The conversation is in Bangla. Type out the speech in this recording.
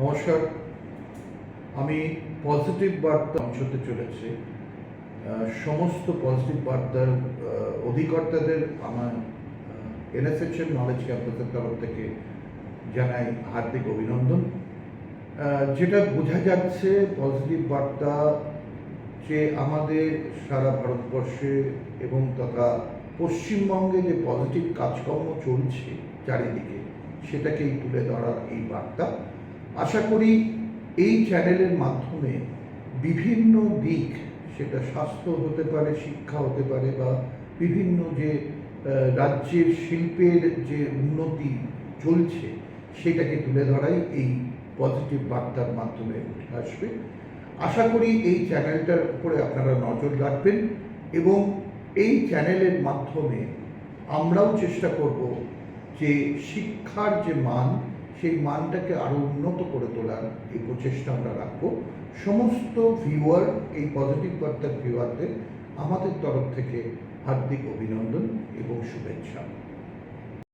নমস্কার। আমি পজিটিভ বার্তা অংশতে চলেছে। সমস্ত পজিটিভ বার্তার অধিকর্তাদের আমার এনএসএচএম নলেজ ক্যাম্পাসের তরফ থেকে জানাই হার্দিক অভিনন্দন। যেটা বোঝা যাচ্ছে পজিটিভ বার্তা যে আমাদের সারা ভারতবর্ষে এবং তথা পশ্চিমবঙ্গে যে পজিটিভ কাজকর্ম চলছে চারিদিকে, সেটাকেই তুলে ধরার এই বার্তা। আশা করি এই চ্যানেলের মাধ্যমে বিভিন্ন দিক, সেটা স্বাস্থ্য হতে পারে, শিক্ষা হতে পারে, বা বিভিন্ন যে রাজ্যের শিল্পের যে উন্নতি চলছে সেটাকে তুলে ধরাই এই পজিটিভ বার্তার মাধ্যমে উঠে আসবে। আশা করি এই চ্যানেলটার উপরে আপনারা নজর রাখবেন এবং এই চ্যানেলের মাধ্যমে আমরাও চেষ্টা করব যে শিক্ষার যে মান, সেই মানটাকে আরও উন্নত করে তোলার এই প্রচেষ্টা আমরা রাখবো। সমস্ত ভিউয়ার, এই পজিটিভ বার্তার ভিউয়ারদের আমাদের তরফ থেকে হার্দিক অভিনন্দন এবং শুভেচ্ছা।